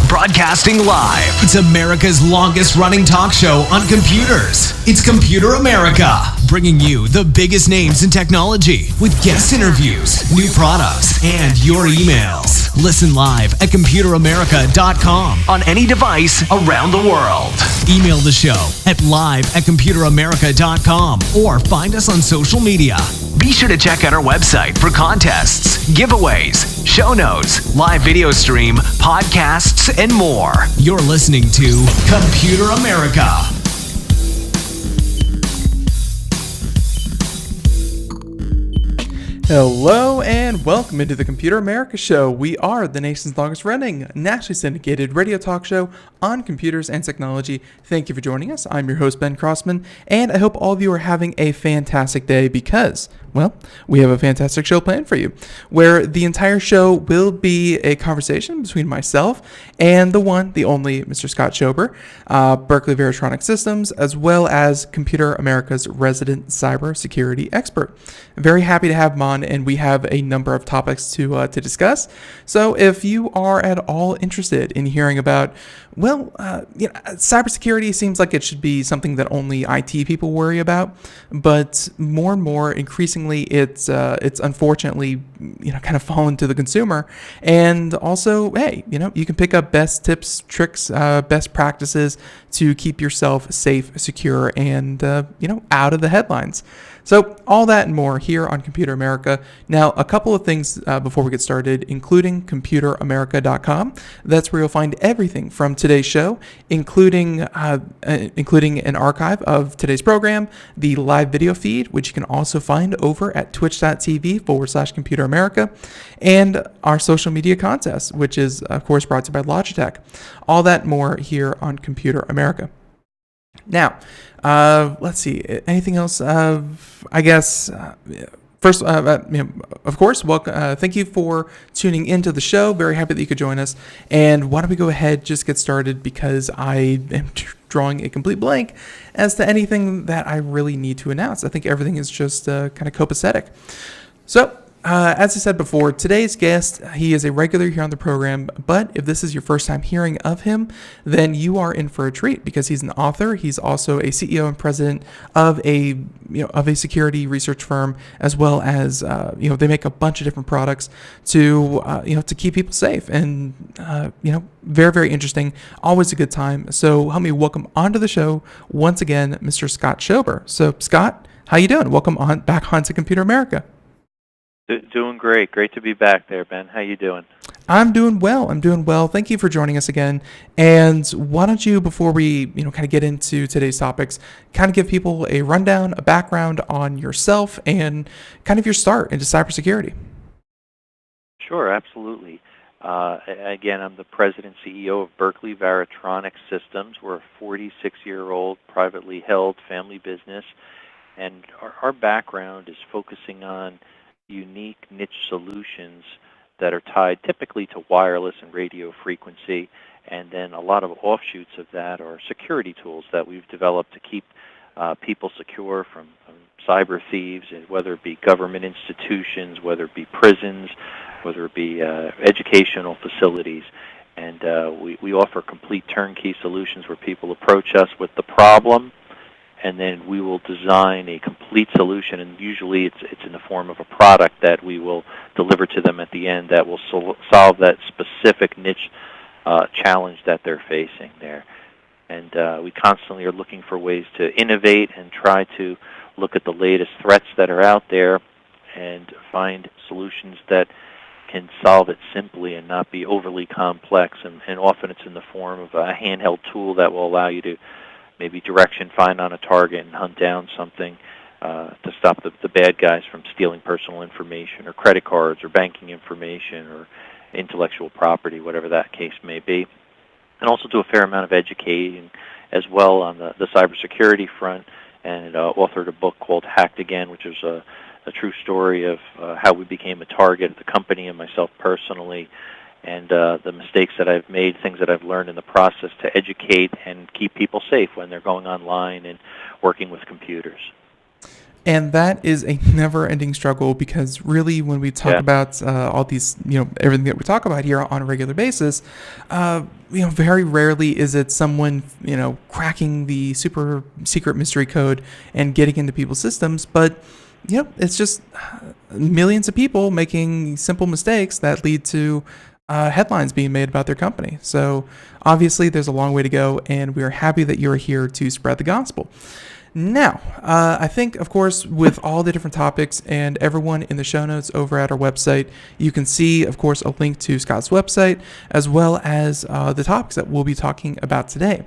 Broadcasting live. It's America's longest running talk show on computers. It's Computer America, bringing you the biggest names in technology with guest interviews, new products, and your emails. Listen live at computeramerica.com on any device around the world. Email the show at live@computeramerica.com or find us on social media. Be sure to check out our website for contests, giveaways, show notes, live video stream, podcasts, and more. You're listening to Computer America. Hello and welcome into the Computer America Show. We are the nation's longest running, nationally syndicated radio talk show on computers and technology. Thank you for joining us. I'm your host, Ben Crossman, and I hope all of you are having a fantastic day because, well, we have a fantastic show planned for you, where the entire show will be a conversation between myself and the one, the only Mr. Scott Schober, Berkeley Varitronics Systems, as well as Computer America's resident cybersecurity expert. Very happy to have him on, and we have a number of topics to discuss. So if you are at all interested in hearing about, well, cybersecurity seems like it should be something that only IT people worry about, but more and more, increasingly, it's unfortunately, kind of fallen to the consumer. And also, hey, you can pick up best tips, tricks, best practices to keep yourself safe, secure, and out of the headlines. So all that and more here on Computer America. Now, a couple of things before we get started, including computeramerica.com. That's where you'll find everything from today's show, including an archive of today's program, the live video feed, which you can also find over at twitch.tv/Computer America, and our social media contest, which is, of course, brought to you by Logitech. All that and more here on Computer America. Now, let's see. Anything else? I guess first, of course, welcome. Thank you for tuning into the show. Very happy that you could join us. And why don't we go ahead, just get started, because I am drawing a complete blank as to anything that I really need to announce. I think everything is just kind of copacetic. So, as I said before, today's guest, he is a regular here on the program, but if this is your first time hearing of him, then you are in for a treat, because he's an author. He's also a CEO and president of a security research firm, as well as they make a bunch of different products to keep people safe, and very, very interesting. Always a good time. So help me welcome onto the show once again, Mr. Scott Schober. So Scott, how you doing? Welcome back onto Computer America. Doing great. Great to be back there, Ben. How you doing? I'm doing well. Thank you for joining us again. And why don't you, before we kind of get into today's topics, kind of give people a rundown, a background on yourself, and kind of your start into cybersecurity. Sure, absolutely. Again, I'm the president and CEO of Berkeley Varitronics Systems. We're a 46-year-old privately held family business, and our background is focusing on unique niche solutions that are tied typically to wireless and radio frequency, and then a lot of offshoots of that are security tools that we've developed to keep people secure from cyber thieves, whether it be government institutions, whether it be prisons, whether it be educational facilities. And we offer complete turnkey solutions where people approach us with the problem, and then we will design a complete solution, and usually it's in the form of a product that we will deliver to them at the end that will solve that specific niche challenge that they're facing there. And we constantly are looking for ways to innovate and try to look at the latest threats that are out there and find solutions that can solve it simply and not be overly complex. And often it's in the form of a handheld tool that will allow you to maybe direction find on a target and hunt down something to stop the bad guys from stealing personal information or credit cards or banking information or intellectual property, whatever that case may be. And also do a fair amount of educating as well on the cybersecurity front, and authored a book called Hacked Again, which is a true story of how we became a target of the company and myself personally, and the mistakes that I've made, things that I've learned in the process to educate and keep people safe when they're going online and working with computers. And that is a never-ending struggle, because really, when we talk about all these, everything that we talk about here on a regular basis, very rarely is it someone, cracking the super secret mystery code and getting into people's systems, but it's just millions of people making simple mistakes that lead to headlines being made about their company. So obviously, there's a long way to go, and we are happy that you're here to spread the gospel. Now, I think, of course, with all the different topics and everyone in the show notes over at our website, you can see, of course, a link to Scott's website, as well as the topics that we'll be talking about today.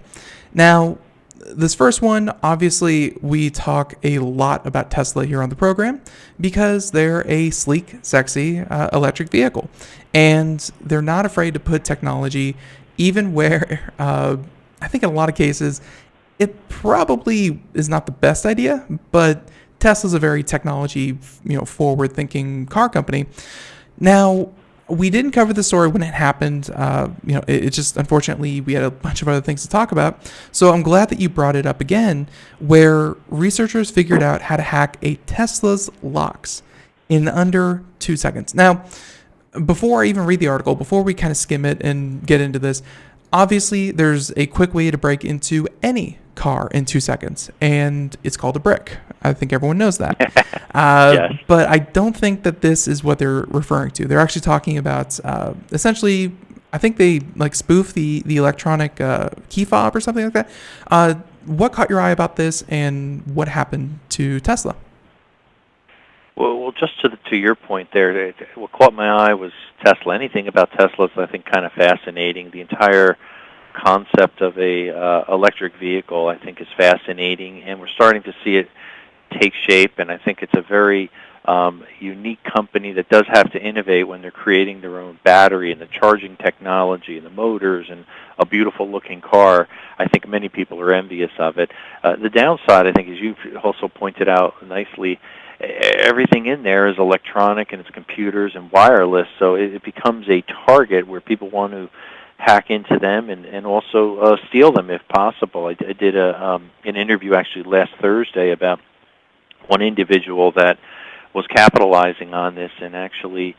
Now, this first one, obviously, we talk a lot about Tesla here on the program because they're a sleek, sexy electric vehicle. And they're not afraid to put technology even where, I think in a lot of cases, it probably is not the best idea, but Tesla's a very technology, forward-thinking car company. Now, we didn't cover the story when it happened. It just, unfortunately, we had a bunch of other things to talk about. So I'm glad that you brought it up again, where researchers figured out how to hack a Tesla's locks in under 2 seconds. Now, before I even read the article, before we kind of skim it and get into this, obviously, there's a quick way to break into any car in 2 seconds, and it's called a brick. I think everyone knows that. Yes. But I don't think that this is what they're referring to. They're actually talking about, essentially, I think they spoof the electronic key fob or something like that. What caught your eye about this, and what happened to Tesla? Well, just to your point there, what caught my eye was Tesla. Anything about Tesla is, I think, kind of fascinating. The entire concept of a electric vehicle, I think, is fascinating, and we're starting to see it take shape. And I think it's a very unique company that does have to innovate when they're creating their own battery and the charging technology and the motors and a beautiful-looking car. I think many people are envious of it. The downside, I think, as you've also pointed out nicely, everything in there is electronic, and it's computers and wireless, so it becomes a target where people want to hack into them and also steal them if possible. I did an interview actually last Thursday about one individual that was capitalizing on this and actually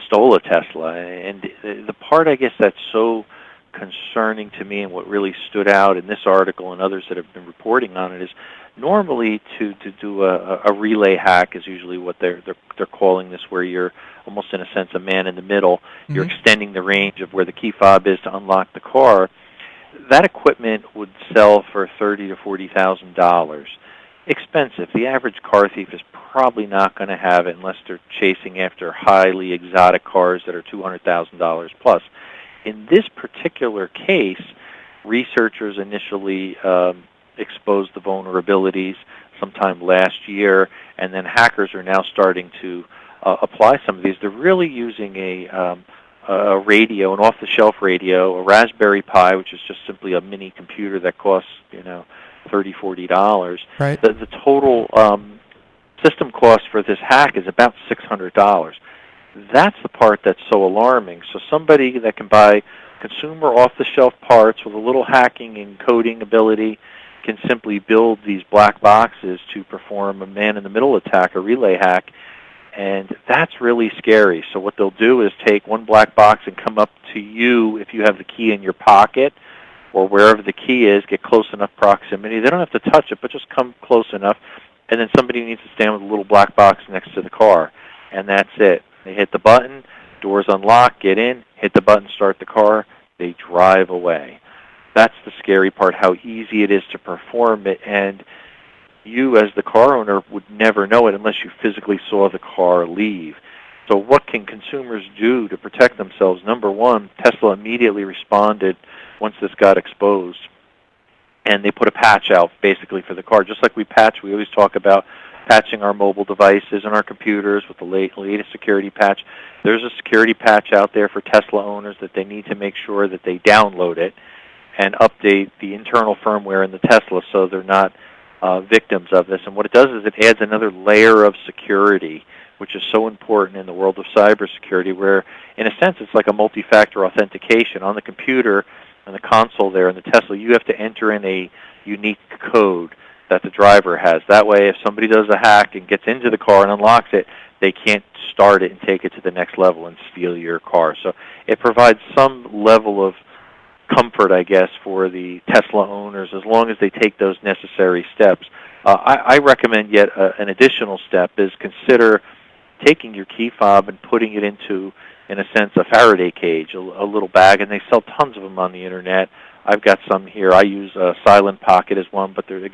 stole a Tesla. And the part, I guess, that's so concerning to me, and what really stood out in this article and others that have been reporting on it, is normally to do a relay hack is usually what they're calling this, where you're almost in a sense a man in the middle. Mm-hmm. You're extending the range of where the key fob is to unlock the car. That equipment would sell for $30,000 to $40,000. Expensive. The average car thief is probably not going to have it unless they're chasing after highly exotic cars that are $200,000 plus. In this particular case, researchers initially exposed the vulnerabilities sometime last year, and then hackers are now starting to apply some of these. They're really using a radio, an off-the-shelf radio, a Raspberry Pi, which is just simply a mini computer that costs, $30, $40. Right. The total system cost for this hack is about $600. That's the part that's so alarming. So somebody that can buy consumer off-the-shelf parts with a little hacking and coding ability can simply build these black boxes to perform a man-in-the-middle attack, a relay hack, and that's really scary. So what they'll do is take one black box and come up to you if you have the key in your pocket or wherever the key is, get close enough proximity. They don't have to touch it, but just come close enough, and then somebody needs to stand with a little black box next to the car, and that's it. They hit the button, doors unlock, get in, hit the button, start the car, they drive away. That's the scary part, how easy it is to perform it. And you as the car owner would never know it unless you physically saw the car leave. So what can consumers do to protect themselves? Number one, Tesla immediately responded once this got exposed, and they put a patch out basically for the car. Just like we always talk about patching our mobile devices and our computers with the latest security patch. There's a security patch out there for Tesla owners that they need to make sure that they download it and update the internal firmware in the Tesla so they're not victims of this. And what it does is it adds another layer of security, which is so important in the world of cybersecurity, where, in a sense, it's like a multi-factor authentication. On the computer and the console there in the Tesla, you have to enter in a unique code that the driver has. That way, if somebody does a hack and gets into the car and unlocks it, they can't start it and take it to the next level and steal your car. So it provides some level of comfort, I guess, for the Tesla owners as long as they take those necessary steps. I recommend yet an additional step is consider taking your key fob and putting it into, in a sense, a Faraday cage, a little bag, and they sell tons of them on the internet. I've got some here. I use Silent Pocket as one, but there's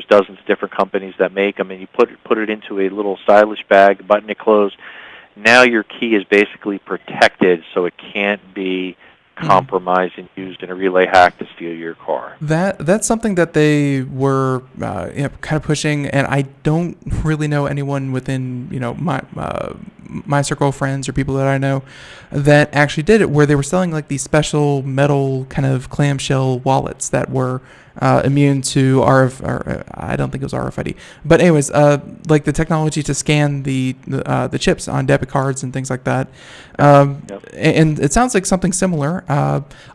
dozens of different companies that make them, and you put it into a little stylish bag, button it closed. Now your key is basically protected, so it can't be compromised and used in a relay hack to steal your car. That's something that they were kind of pushing, and I don't really know anyone within my circle of friends or people that I know that actually did it, where they were selling like these special metal kind of clamshell wallets that were immune to I don't think it was RFID, but anyways, like the technology to scan the chips on debit cards and things like that. And it sounds like something similar.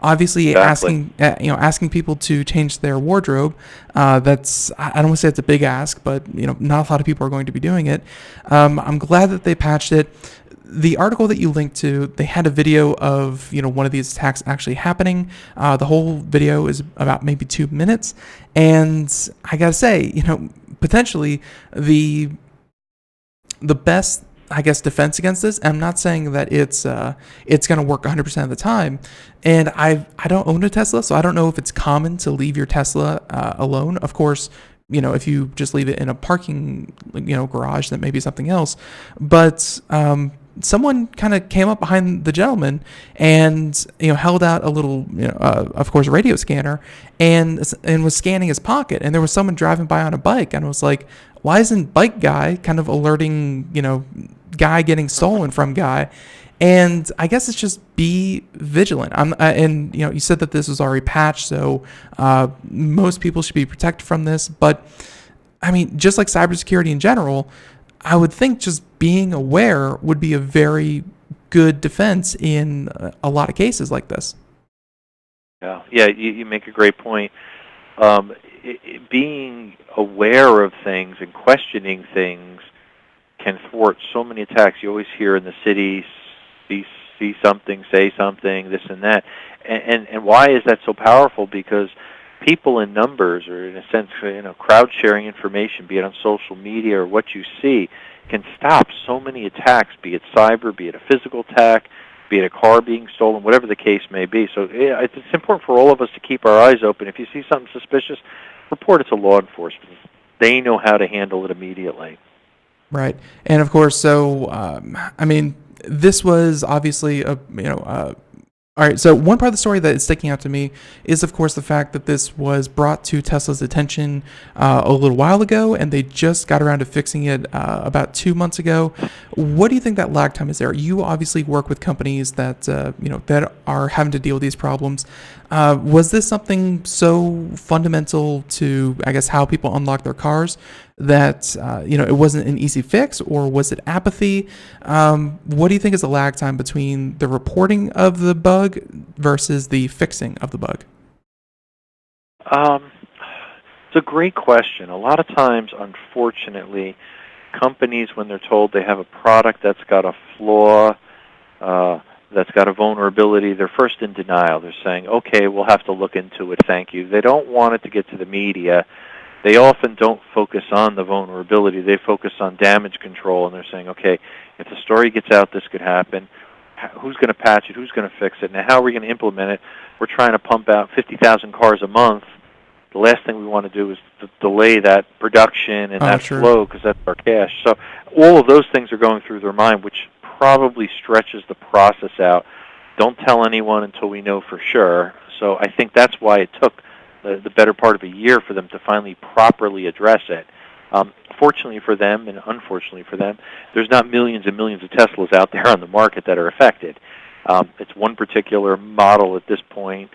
Obviously, exactly. asking people to change their wardrobe. That's, I don't want to say it's a big ask, but not a lot of people are going to be doing it. I'm glad that they patched it. The article that you linked to, they had a video of one of these attacks actually happening. The whole video is about maybe 2 minutes, and I gotta say, potentially the best, I guess, defense against this. I'm not saying that it's gonna work 100% of the time, and I don't own a Tesla, so I don't know if it's common to leave your Tesla alone. Of course, if you just leave it in a parking garage, that may be something else, but someone kind of came up behind the gentleman and held out a little of course, radio scanner and was scanning his pocket, and there was someone driving by on a bike, and was like, why isn't bike guy kind of alerting guy getting stolen from guy? And I guess it's just be vigilant. And you said that this was already patched, so most people should be protected from this, but I mean, just like cybersecurity in general, I would think just being aware would be a very good defense in a lot of cases like this. Yeah, you make a great point. Being aware of things and questioning things can thwart so many attacks. You always hear in the city, see something, say something, this and that. And why is that so powerful? Because people in numbers, or in a sense, crowd sharing information, be it on social media or what you see, can stop so many attacks, be it cyber, be it a physical attack, be it a car being stolen, whatever the case may be. So it's important for all of us to keep our eyes open. If you see something suspicious, report it to law enforcement. They know how to handle it immediately. Right. And of course, so, I mean, this was obviously all right, so one part of the story that is sticking out to me is, of course, the fact that this was brought to Tesla's attention a little while ago, and they just got around to fixing it about 2 months ago. What do you think that lag time is there? You obviously work with companies that that are having to deal with these problems. Was this something so fundamental to, I guess, how people unlock their cars that it wasn't an easy fix, or was it apathy? What do you think is the lag time between the reporting of the bug versus the fixing of the bug? It's a great question. A lot of times, unfortunately, companies, when they're told they have a product that's got a flaw, that's got a vulnerability, they're first in denial. They're saying, okay, we'll have to look into it, thank you. They don't want it to get to the media. They often don't focus on the vulnerability. They focus on damage control, and they're saying, okay, if the story gets out, this could happen. Who's going to patch it? Who's going to fix it? Now, how are we going to implement it? We're trying to pump out 50,000 cars a month. the last thing we want to do is to delay that production and that sure. flow, because that's our cash. So all of those things are going through their mind, which probably stretches the process out. Don't tell anyone until we know for sure. So I think that's why it took the better part of a year for them to finally properly address it. Fortunately for them, and unfortunately for them, there's not millions and millions of Teslas out there on the market that are affected. It's one particular model at this point,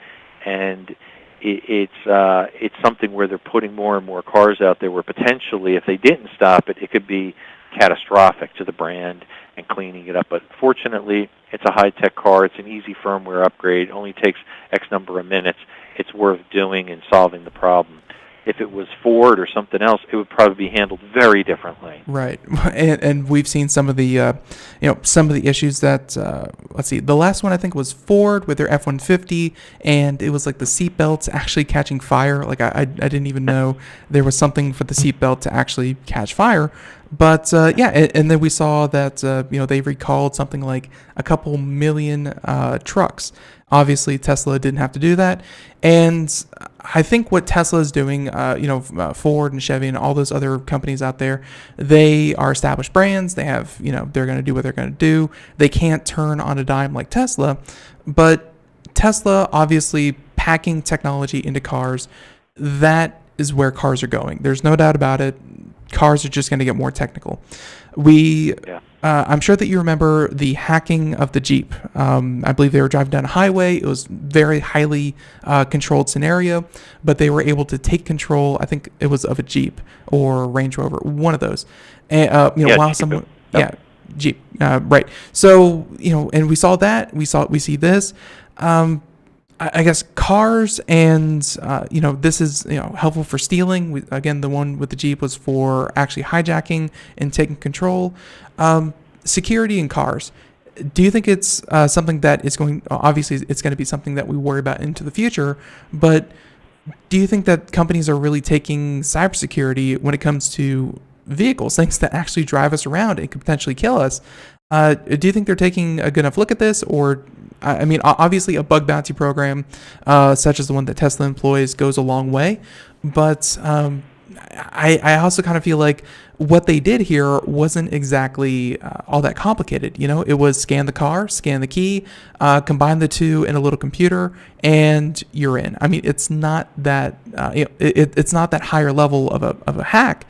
and it's something where they're putting more and more cars out there where potentially, if they didn't stop it, it could be catastrophic to the brand and cleaning it up. But fortunately, it's a high-tech car. It's an easy firmware upgrade. It only takes X number of minutes. It's worth doing and solving the problem. If it was Ford or something else, it would probably be handled very differently. Right, and we've seen some of the some of the issues that let's see. The last one I think was Ford with their F-150, and it was like the seat belts actually catching fire. Like I didn't even know there was something for the seat belt to actually catch fire. But and then we saw that they recalled something like a couple million trucks. Obviously, Tesla didn't have to do that, and I think what Tesla is doing, Ford and Chevy and all those other companies out there, they are established brands. They have, they're going to do what they're going to do. They can't turn on a dime like Tesla, but Tesla obviously packing technology into cars. That is where cars are going. There's no doubt about it. Cars are just going to get more technical. I'm sure that you remember the hacking of the Jeep. I believe they were driving down a highway. It was very highly controlled scenario, but they were able to take control. I think it was of a Jeep or Range Rover, one of those. And while someone, Jeep, right. So and we saw that. We see this. I guess cars and, this is, helpful for stealing. Again, the one with the Jeep was for actually hijacking and taking control. Security in cars. Do you think it's something that is obviously it's going to be something that we worry about into the future, but do you think that companies are really taking cybersecurity when it comes to vehicles, things that actually drive us around and could potentially kill us? Do you think they're taking a good enough look at this? Or, I mean, obviously a bug bounty program such as the one that Tesla employs goes a long way. But I also kind of feel like what they did here wasn't exactly all that complicated. It was scan the car, scan the key, combine the two in a little computer, and you're in. I mean, it's not that it's not that higher level of a hack.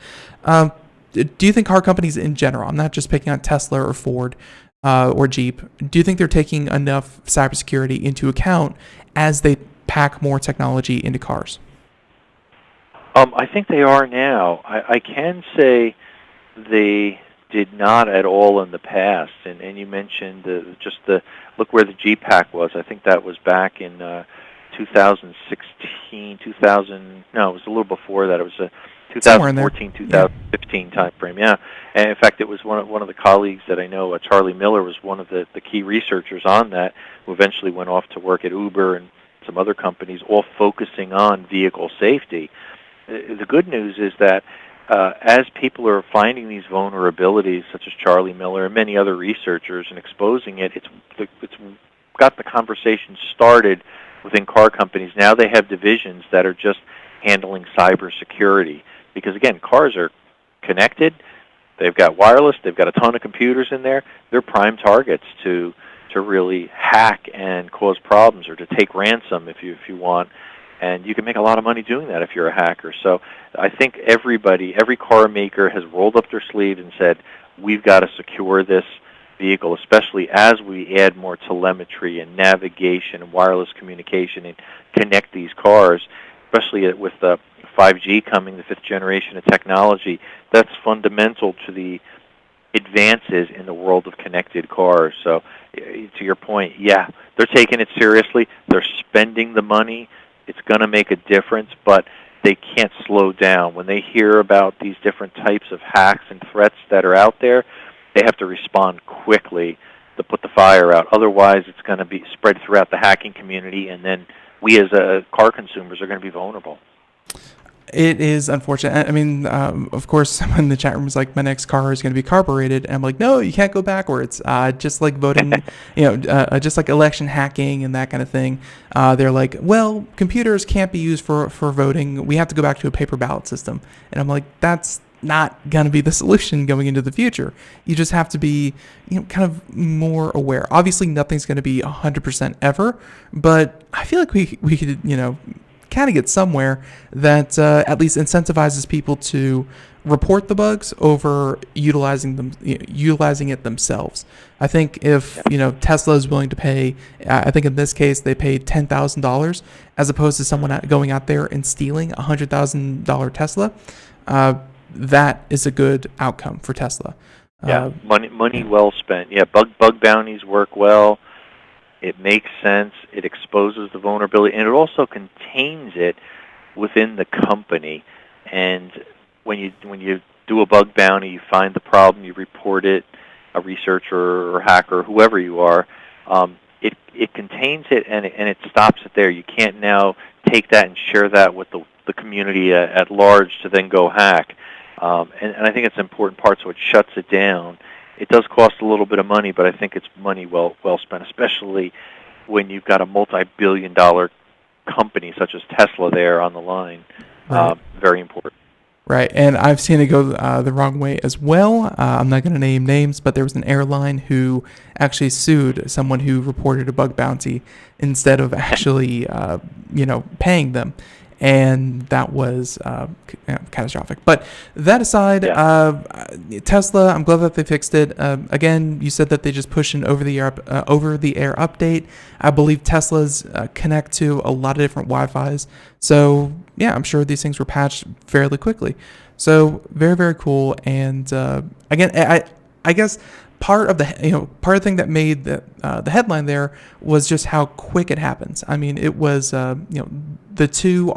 Do you think car companies in general, I'm not just picking on Tesla or Ford or Jeep, do you think they're taking enough cybersecurity into account as they pack more technology into cars? I think they are now. I can say they did not at all in the past. And you mentioned look where the Jeep hack was. I think that was back in 2016, no, it was a little before that. It was 2014, 2015 timeframe. Yeah, and in fact, it was one of the colleagues that I know, Charlie Miller, was one of the key researchers on that, who eventually went off to work at Uber and some other companies, all focusing on vehicle safety. The good news is that as people are finding these vulnerabilities, such as Charlie Miller and many other researchers, and exposing it, it's got the conversation started within car companies. Now they have divisions that are just handling cybersecurity. Because again, cars are connected, they've got wireless, they've got a ton of computers in there. They're prime targets to really hack and cause problems, or to take ransom if you want. And you can make a lot of money doing that if you're a hacker. So I think every car maker has rolled up their sleeves and said, we've got to secure this vehicle, especially as we add more telemetry and navigation and wireless communication and connect these cars, especially with the 5G coming, the fifth generation of technology. That's fundamental to the advances in the world of connected cars. So to your point, yeah, they're taking it seriously. They're spending the money. It's going to make a difference, but they can't slow down. When they hear about these different types of hacks and threats that are out there, they have to respond quickly to put the fire out. Otherwise, it's going to be spread throughout the hacking community, and then we as car consumers are going to be vulnerable. It is unfortunate. I mean, of course, someone in the chat room was like, "My next car is going to be carbureted," and I'm like, "No, you can't go backwards." Just like voting, just like election hacking and that kind of thing. They're like, "Well, computers can't be used for voting. We have to go back to a paper ballot system." And I'm like, "That's not going to be the solution going into the future. You just have to be, kind of more aware. Obviously, nothing's going to be 100% ever, but I feel like we could, kind of get somewhere that at least incentivizes people to report the bugs over utilizing it themselves. I think if Tesla is willing to pay, I think in this case they paid $10,000 as opposed to someone going out there and stealing a $100,000 Tesla. That is a good outcome for Tesla. Money well spent. Yeah, bug bounties work well. It makes sense. It exposes the vulnerability, and it also contains it within the company. And when you do a bug bounty, you find the problem, you report it, a researcher or hacker, whoever you are. It contains it, and it stops it there. You can't now take that and share that with the community at large to then go hack. And I think it's an important part, so it shuts it down. It does cost a little bit of money, but I think it's money well spent, especially when you've got a multi-billion-dollar company such as Tesla there on the line. Right. Very important. Right, and I've seen it go the wrong way as well. I'm not going to name names, but there was an airline who actually sued someone who reported a bug bounty instead of actually, paying them. And that was catastrophic. But that aside, Tesla, I'm glad that they fixed it. Again, you said that they just pushed an over-the-air update. I believe Teslas connect to a lot of different Wi-Fis. So, yeah, I'm sure these things were patched fairly quickly. So, very, very cool. And, again, I guess part of the thing that made the headline there was just how quick it happens. I mean, it was the two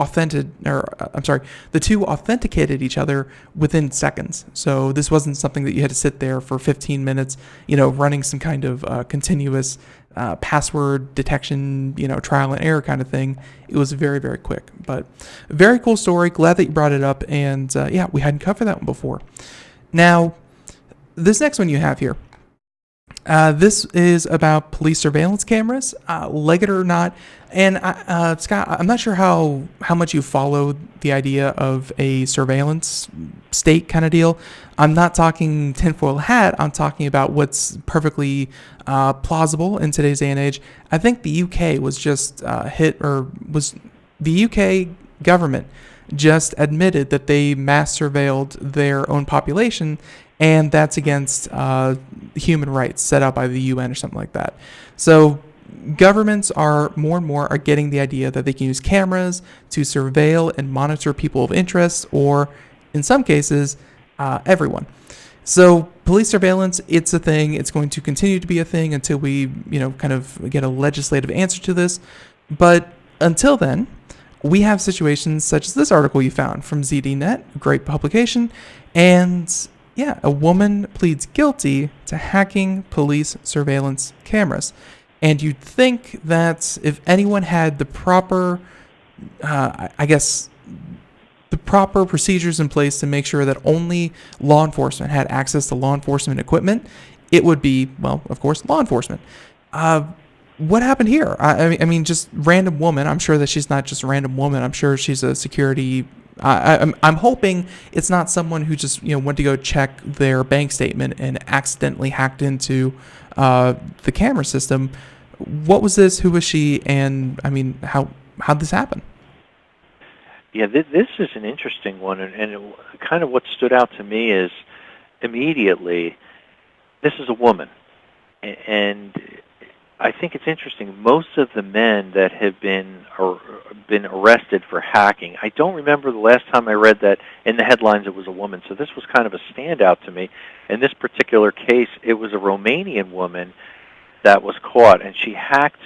authenticated each other within seconds. So this wasn't something that you had to sit there for 15 minutes, running some kind of continuous password detection, trial and error kind of thing. It was very, very quick, but very cool story. Glad that you brought it up. And we hadn't covered that one before. Now, this next one you have here. This is about police surveillance cameras, like it or not. And Scott, I'm not sure how much you followed the idea of a surveillance state kind of deal. I'm not talking tinfoil hat. I'm talking about what's perfectly plausible in today's day and age. I think the UK was just the UK government just admitted that they mass surveilled their own population, and that's against human rights set out by the UN or something like that. So governments are more and more are getting the idea that they can use cameras to surveil and monitor people of interest, or in some cases, everyone. So police surveillance, it's a thing. It's going to continue to be a thing until we, kind of get a legislative answer to this. But until then, we have situations such as this article you found from ZDNet, a great publication, and a woman pleads guilty to hacking police surveillance cameras. And you'd think that if anyone had the proper, the proper procedures in place to make sure that only law enforcement had access to law enforcement equipment, it would be, well, of course, law enforcement. What happened here? I mean, just random woman. I'm sure that she's not just a random woman. I'm sure she's a security. I'm hoping it's not someone who just went to go check their bank statement and accidentally hacked into the camera system. What was this? Who was she? And I mean, how'd this happen? Yeah, this is an interesting one, and kind of what stood out to me is immediately, this is a woman, and I think it's interesting. Most of the men that have been arrested for hacking, I don't remember the last time I read that in the headlines it was a woman. So this was kind of a standout to me. In this particular case, it was a Romanian woman that was caught, and she hacked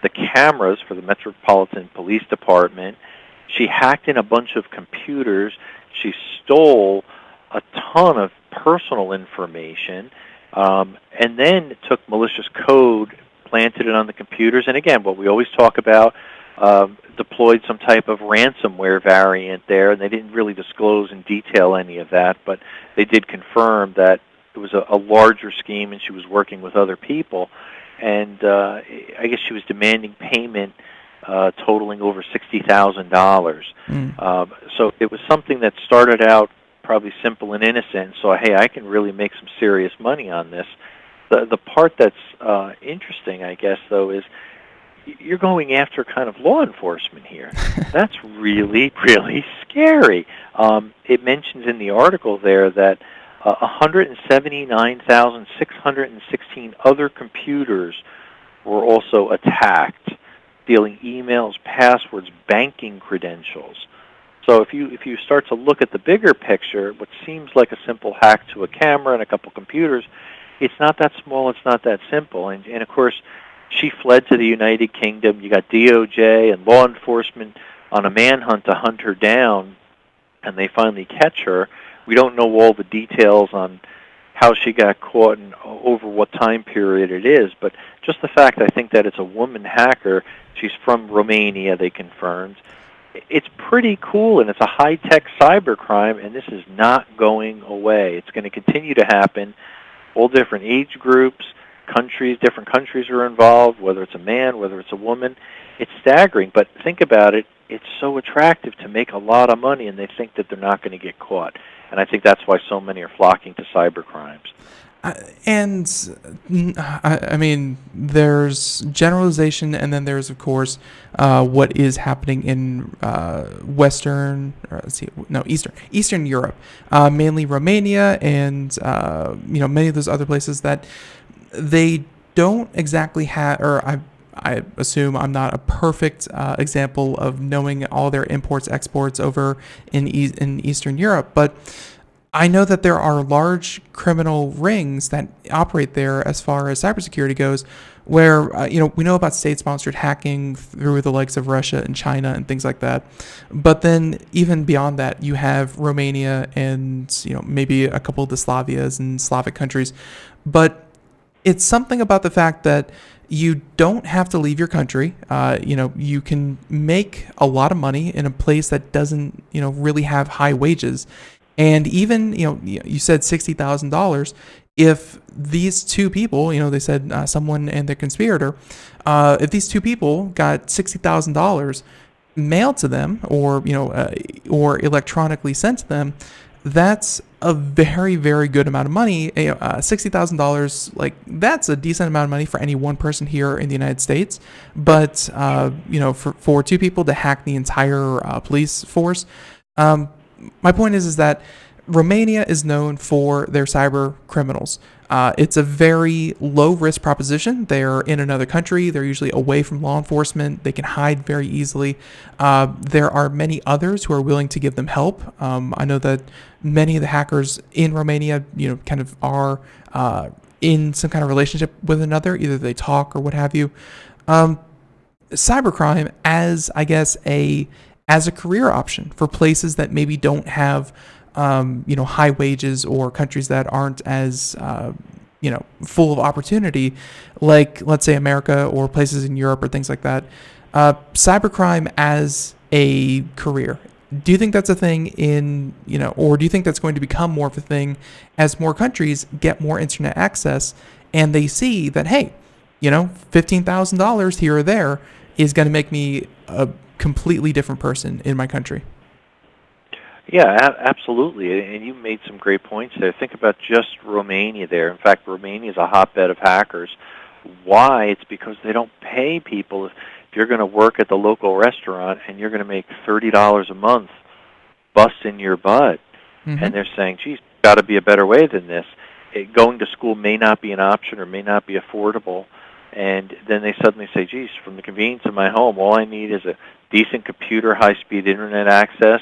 the cameras for the Metropolitan Police Department. She hacked in a bunch of computers. She stole a ton of personal information, and then took malicious code, planted it on the computers. And again, what we always talk about, deployed some type of ransomware variant there, and they didn't really disclose in detail any of that, but they did confirm that it was a larger scheme and she was working with other people. And I guess she was demanding payment totaling over $60,000. So it was something that started out probably simple and innocent, so hey, I can really make some serious money on this. The part that's interesting, I guess, though, is you're going after kind of law enforcement here. That's really, really scary. It mentions in the article there that 179,616 other computers were also attacked, stealing emails, passwords, banking credentials. So if you start to look at the bigger picture, what seems like a simple hack to a camera and a couple computers, it's not that small, it's not that simple. And of course, she fled to the United Kingdom. You got DOJ and law enforcement on a manhunt to hunt her down, and they finally catch her. We don't know all the details on how she got caught and over what time period it is, but just the fact, I think, that it's a woman hacker, she's from Romania, they confirmed. It's pretty cool, and it's a high-tech cybercrime, and this is not going away. It's going to continue to happen. All different age groups, countries, different countries are involved, whether it's a man, whether it's a woman. It's staggering, but think about it. It's so attractive to make a lot of money, and they think that they're not going to get caught. And I think that's why so many are flocking to cyber crimes. I mean, there's generalization, and then there's, of course, what is happening in Eastern Europe, mainly Romania, and many of those other places that they don't exactly have, or I assume I'm not a perfect example of knowing all their imports, exports over in Eastern Europe, but I know that there are large criminal rings that operate there as far as cybersecurity goes, where we know about state-sponsored hacking through the likes of Russia and China and things like that. But then even beyond that, you have Romania and maybe a couple of the Slavias and Slavic countries. But it's something about the fact that you don't have to leave your country. You can make a lot of money in a place that doesn't really have high wages. And even, you said $60,000. If these two people, they said someone and their conspirator, if these two people got $60,000 mailed to them or electronically sent to them, that's a very, very good amount of money. $60,000, that's a decent amount of money for any one person here in the United States. But, for two people to hack the entire police force, my point is that Romania is known for their cyber criminals. It's a very low-risk proposition. They're in another country. They're usually away from law enforcement. They can hide very easily. There are many others who are willing to give them help. I know that many of the hackers in Romania, kind of are in some kind of relationship with another. Either they talk or what have you. Cybercrime as a career option for places that maybe don't have, high wages, or countries that aren't as, full of opportunity, like, let's say, America or places in Europe or things like that. Cybercrime as a career. Do you think that's a thing or do you think that's going to become more of a thing as more countries get more internet access and they see that, hey, $15,000 here or there is going to make me a completely different person in my country? Yeah, absolutely. And you made some great points there. Think about just Romania there. In fact, Romania is a hotbed of hackers. Why? It's because they don't pay people. If you're going to work at the local restaurant and you're going to make $30 a month busting your butt, and they're saying, geez, got to be a better way than this. Going to school may not be an option or may not be affordable. And then they suddenly say, geez, from the convenience of my home, all I need is a decent computer, high-speed internet access,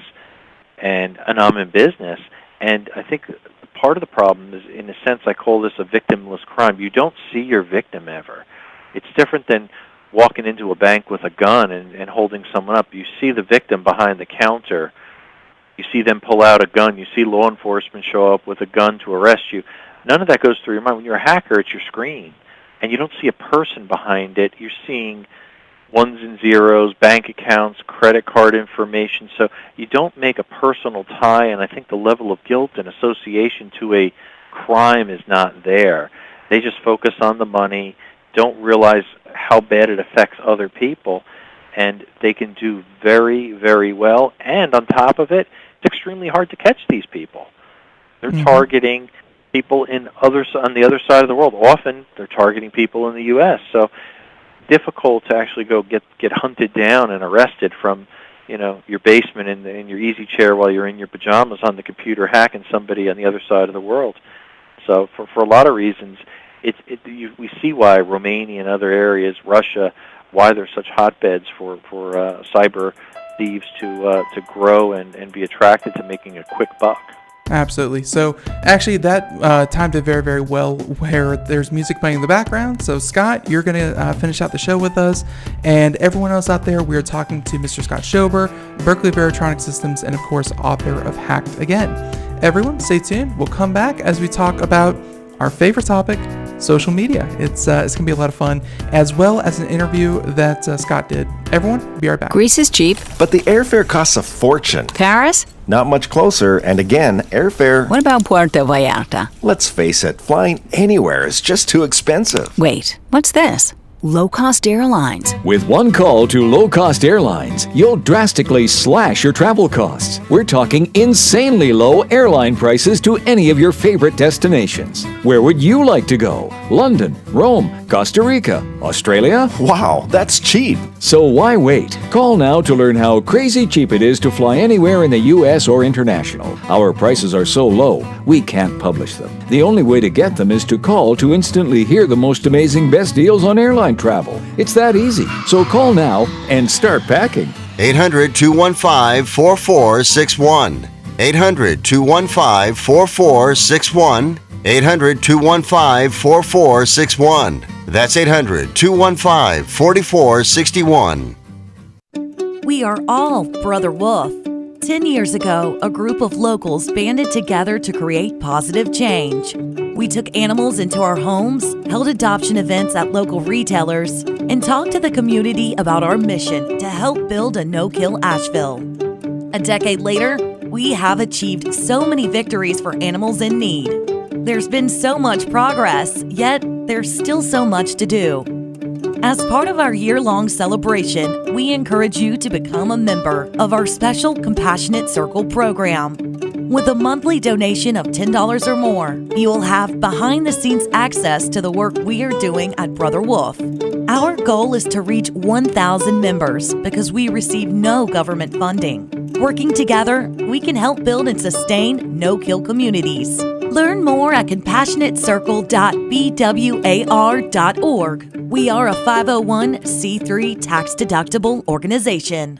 and I'm in business. And I think part of the problem is, in a sense, I call this a victimless crime. You don't see your victim ever. It's different than walking into a bank with a gun and holding someone up. You see the victim behind the counter. You see them pull out a gun. You see law enforcement show up with a gun to arrest you. None of that goes through your mind. When you're a hacker, it's your screen. And you don't see a person behind it. You're seeing ones and zeros, bank accounts, credit card information. So you don't make a personal tie, and I think the level of guilt and association to a crime is not there. They just focus on the money, don't realize how bad it affects other people, and they can do very, very well. And on top of it, it's extremely hard to catch these people. They're targeting people on the other side of the world. Often they're targeting people in the U.S. So difficult to actually go get hunted down and arrested from, your basement in your easy chair while you're in your pajamas on the computer hacking somebody on the other side of the world. So for a lot of reasons, we see why Romania and other areas, Russia, why they're such hotbeds for cyber thieves to grow and be attracted to making a quick buck. Absolutely. So actually that timed it very, very well where there's music playing in the background. So Scott, you're going to finish out the show with us. And everyone else out there, we're talking to Mr. Scott Schober, Berkeley Varitronics Systems, and of course, author of Hacked Again. Everyone, stay tuned. We'll come back as we talk about our favorite topic, social media. It's going to be a lot of fun, as well as an interview that Scott did. Everyone, be right back. Greece is cheap. But the airfare costs a fortune. Paris? Not much closer, and again, airfare... What about Puerto Vallarta? Let's face it, flying anywhere is just too expensive. Wait, what's this? Low-cost airlines. With one call to low-cost airlines, you'll drastically slash your travel costs. We're talking insanely low airline prices to any of your favorite destinations. Where would you like to go? London, Rome, Costa Rica, Australia? Wow, that's cheap. So why wait? Call now to learn how crazy cheap it is to fly anywhere in the U.S. or international. Our prices are so low, we can't publish them. The only way to get them is to call to instantly hear the most amazing best deals on airline travel. It's that easy. So call now and start packing. 800-215-4461. 800-215-4461. 800-215-4461. That's 800-215-4461. We are all Brother Wolf. 10 years ago, a group of locals banded together to create positive change. We took animals into our homes, held adoption events at local retailers, and talked to the community about our mission to help build a no-kill Asheville. A decade later, we have achieved so many victories for animals in need. There's been so much progress, yet there's still so much to do. As part of our year-long celebration, we encourage you to become a member of our special Compassionate Circle program. With a monthly donation of $10 or more, you will have behind-the-scenes access to the work we are doing at Brother Wolf. Our goal is to reach 1,000 members because we receive no government funding. Working together, we can help build and sustain no-kill communities. Learn more at compassionatecircle.bwar.org. We are a 501c3 tax-deductible organization.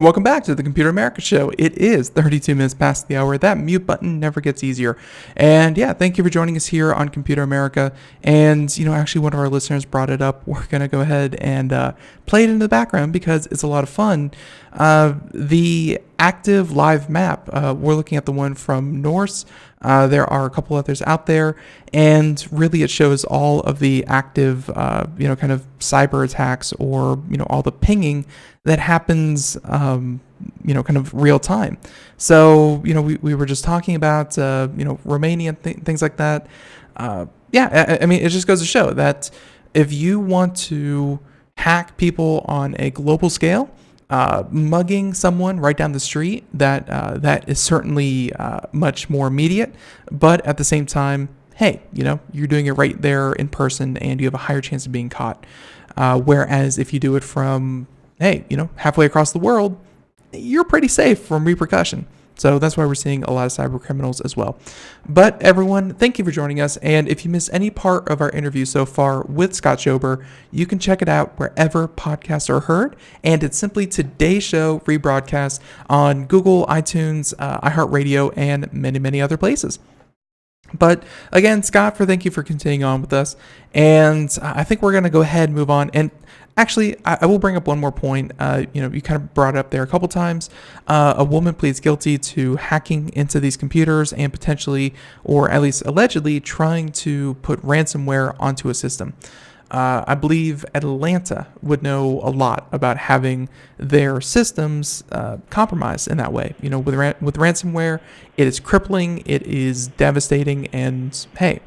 Welcome back to the Computer America Show. It is 32 minutes past the hour. That mute button never gets easier. And yeah, thank you for joining us here on Computer America. And, actually one of our listeners brought it up. We're going to go ahead and play it in the background because it's a lot of fun. The active live map, we're looking at the one from Norse. There are a couple others out there, and really it shows all of the active, kind of cyber attacks or, all the pinging that happens, kind of real time. So, we were just talking about, Romania, things like that. I mean, it just goes to show that if you want to hack people on a global scale, mugging someone right down the street, that is certainly much more immediate, but at the same time, hey, you're doing it right there in person and you have a higher chance of being caught. Whereas if you do it from, hey, halfway across the world, you're pretty safe from repercussion. So that's why we're seeing a lot of cyber criminals as well. But everyone, thank you for joining us. And if you missed any part of our interview so far with Scott Schober, you can check it out wherever podcasts are heard. And it's simply today's show rebroadcast on Google, iTunes, iHeartRadio, and many, many other places. But again, Scott, thank you for continuing on with us. And I think we're going to go ahead and move on. And actually, I will bring up one more point. You kind of brought it up there a couple times. A woman pleads guilty to hacking into these computers and potentially, or at least allegedly, trying to put ransomware onto a system. I believe Atlanta would know a lot about having their systems compromised in that way. With ransomware, it is crippling, it is devastating, and hey,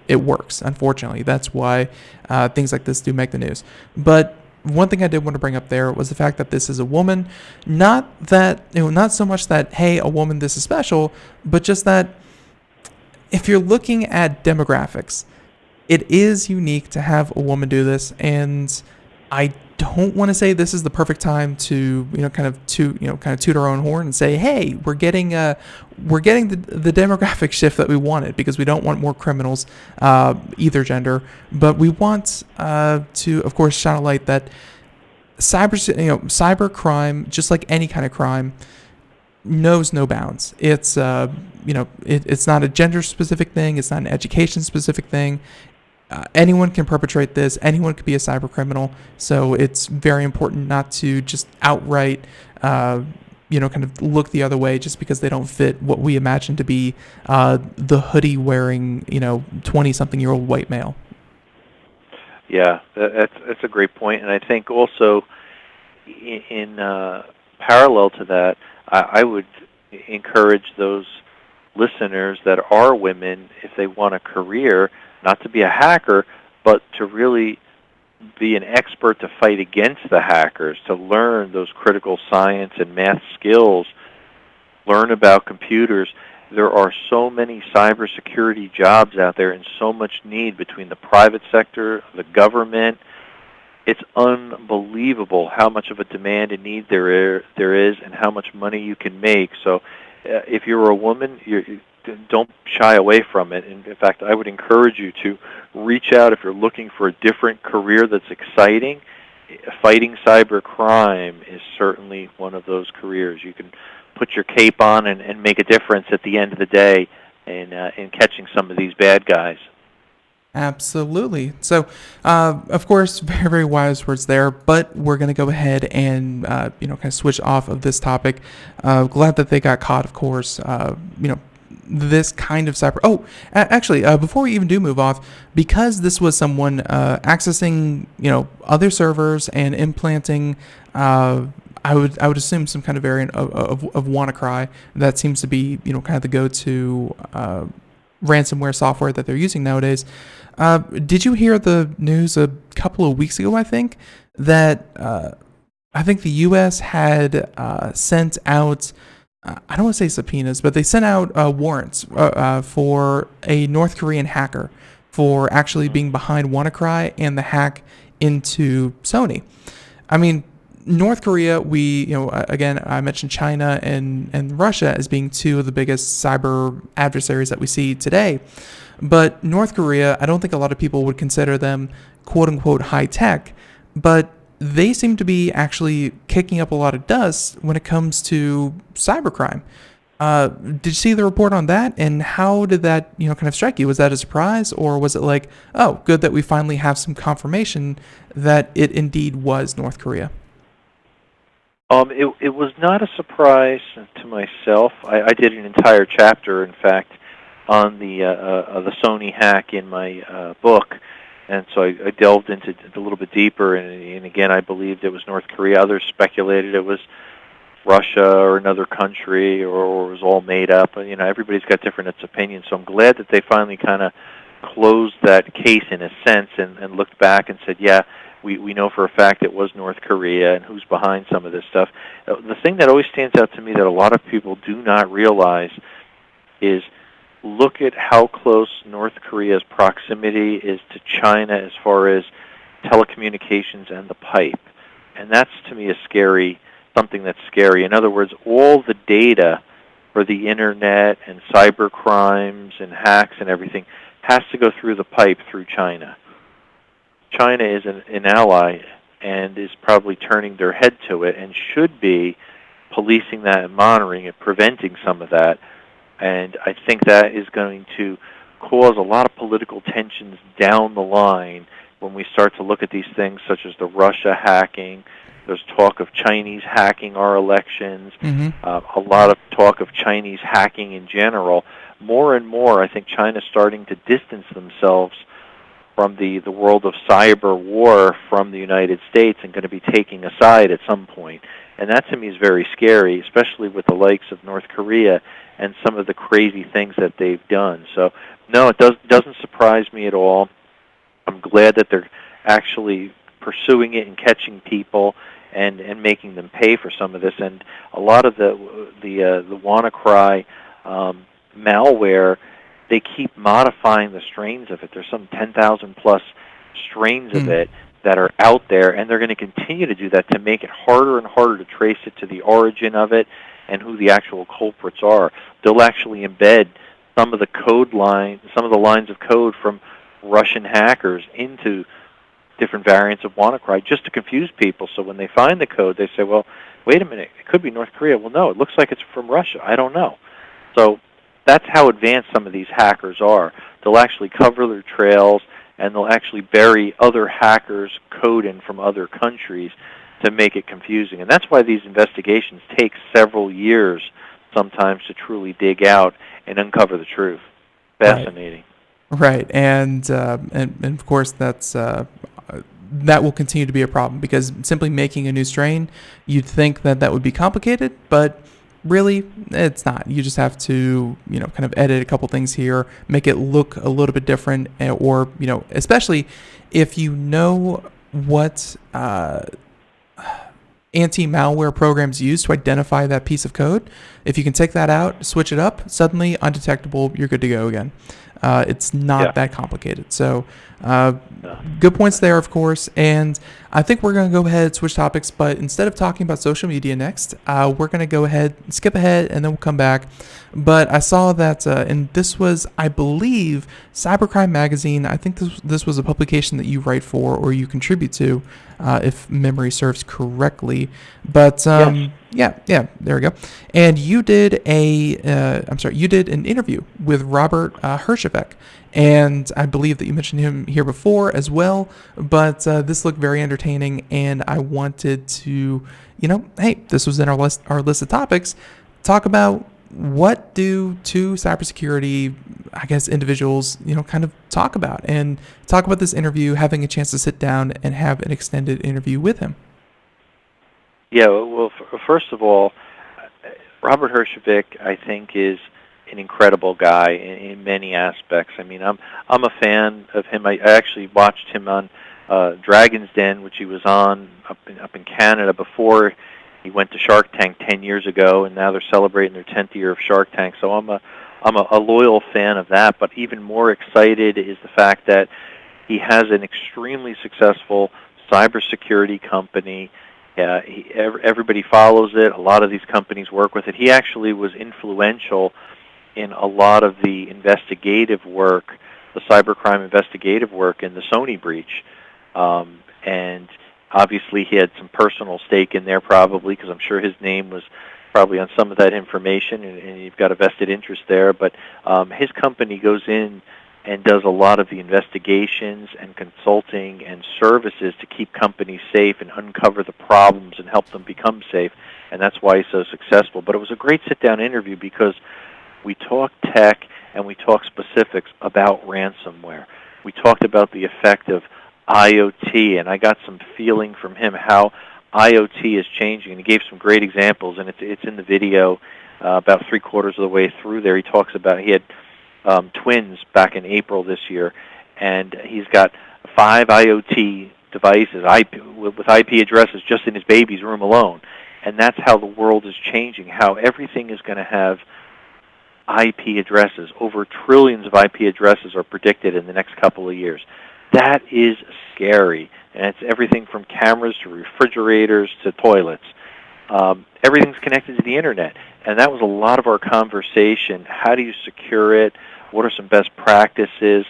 it works. Unfortunately, that's why things like this do make the news. But one thing I did want to bring up there was the fact that this is a woman. Not that, not so much that, hey, a woman, this is special, but just that if you're looking at demographics, it is unique to have a woman do this, and I don't want to say this is the perfect time to kind of toot our own horn and say, hey, we're getting the demographic shift that we wanted, because we don't want more criminals, either gender, but we want to, of course, shine a light that cyber crime, just like any kind of crime, knows no bounds. It's it's not a gender specific thing. It's not an education specific thing. Anyone can perpetrate this. Anyone could be a cyber criminal. So it's very important not to just outright, kind of look the other way just because they don't fit what we imagine to be the hoodie wearing, 20-something-year-old white male. Yeah, that's a great point. And I think also in parallel to that, I would encourage those listeners that are women, if they want a career, not to be a hacker, but to really be an expert to fight against the hackers, to learn those critical science and math skills, learn about computers. There are so many cybersecurity jobs out there and so much need between the private sector, the government. It's unbelievable how much of a demand and need there is and how much money you can make. So if you're a woman, don't shy away from it. And in fact, I would encourage you to reach out if you're looking for a different career that's exciting. Fighting cyber crime is certainly one of those careers. You can put your cape on and make a difference at the end of the day in catching some of these bad guys. Absolutely. So, of course, very, very wise words there, but we're going to go ahead and, kind of switch off of this topic. Glad that they got caught, of course, this kind of cyber. Oh, actually, before we even do move off, because this was someone accessing, other servers and implanting, I would assume some kind of variant of WannaCry. That seems to be, kind of the go-to ransomware software that they're using nowadays. Did you hear the news a couple of weeks ago, I think, that I think the U.S. had sent out, I don't want to say subpoenas, but they sent out warrants for a North Korean hacker for actually being behind WannaCry and the hack into Sony. I mean, North Korea, again, I mentioned China and Russia as being two of the biggest cyber adversaries that we see today. But North Korea, I don't think a lot of people would consider them quote-unquote high-tech, but they seem to be actually kicking up a lot of dust when it comes to cybercrime. Did you see the report on that? And how did that, kind of strike you? Was that a surprise, or was it like, oh, good that we finally have some confirmation that it indeed was North Korea? It was not a surprise to myself. I did an entire chapter, in fact, on the Sony hack in my book. And so I delved into it a little bit deeper, and again, I believed it was North Korea. Others speculated it was Russia or another country, or it was all made up. Everybody's got different opinions, so I'm glad that they finally kind of closed that case in a sense and looked back and said, yeah, we know for a fact it was North Korea and who's behind some of this stuff. The thing that always stands out to me that a lot of people do not realize is look at how close North Korea's proximity is to China as far as telecommunications and the pipe. And that's, to me, something that's scary. In other words, all the data for the Internet and cyber crimes and hacks and everything has to go through the pipe through China. China is an ally and is probably turning their head to it and should be policing that and monitoring it, preventing some of that. And I think that is going to cause a lot of political tensions down the line when we start to look at these things such as the Russia hacking. There's talk of Chinese hacking our elections, a lot of talk of Chinese hacking in general. More and more, I think China's starting to distance themselves from the world of cyber war from the United States and going to be taking a side at some point. And that to me is very scary, especially with the likes of North Korea and some of the crazy things that they've done. So, no, it doesn't surprise me at all. I'm glad that they're actually pursuing it and catching people and making them pay for some of this. And a lot of the WannaCry malware, they keep modifying the strains of it. There's some 10,000 plus strains of it that are out there, and they're going to continue to do that to make it harder and harder to trace it to the origin of it and who the actual culprits are. They'll actually embed some of the code line, some of the lines of code from Russian hackers into different variants of WannaCry just to confuse people. So when they find the code, they say, well, wait a minute, it could be North Korea. Well, no, it looks like it's from Russia. I don't know. So that's how advanced some of these hackers are. They'll actually cover their trails, and they'll actually bury other hackers' code in from other countries to make it confusing. And that's why these investigations take several years sometimes to truly dig out and uncover the truth. Fascinating. Right. And of course, that will continue to be a problem, because simply making a new strain, you'd think that would be complicated, but really it's not. You just have to, kind of edit a couple things here, make it look a little bit different, or, especially if you know what anti-malware programs use to identify that piece of code. If you can take that out, switch it up, suddenly undetectable, you're good to go again. It's not that complicated. So good points there, of course. And I think we're going to go ahead and switch topics, but instead of talking about social media next, we're going to go ahead, skip ahead, and then we'll come back. But I saw that, and this was, I believe, Cybercrime Magazine. I think this was a publication that you write for or you contribute to, if memory serves correctly. But yeah, there we go. And you did an interview with Robert Herjavec, and I believe that you mentioned him here before as well. But this looked very entertaining, and I wanted to, hey, this was in our list of topics. Talk about what do two cybersecurity, individuals, kind of talk about this interview, having a chance to sit down and have an extended interview with him. Yeah, well, first of all, Robert Herjavec, I think, is an incredible guy in many aspects. I mean, I'm a fan of him. I actually watched him on Dragon's Den, which he was on up in Canada before he went to Shark Tank 10 years ago, and now they're celebrating their 10th year of Shark Tank. So I'm a loyal fan of that. But even more excited is the fact that he has an extremely successful cybersecurity company. Everybody follows it. A lot of these companies work with it. He actually was influential in a lot of the investigative work, the cybercrime investigative work in the Sony breach. And obviously he had some personal stake in there probably, because I'm sure his name was probably on some of that information, and you've got a vested interest there. But his company goes in and does a lot of the investigations and consulting and services to keep companies safe and uncover the problems and help them become safe, and that's why he's so successful. But it was a great sit-down interview because we talked tech and we talked specifics about ransomware. We talked about the effect of IoT, and I got some feeling from him how IoT is changing, and he gave some great examples, and it's in the video about three-quarters of the way through there. He talks about, he had twins back in April this year, and he's got 5 IoT devices with IP addresses just in his baby's room alone. And that's how the world is changing, how everything is going to have IP addresses. Over trillions of IP addresses are predicted in the next couple of years. That is scary, and it's everything from cameras to refrigerators to toilets. Everything's connected to the internet, and that was a lot of our conversation. How do you secure it? What are some best practices?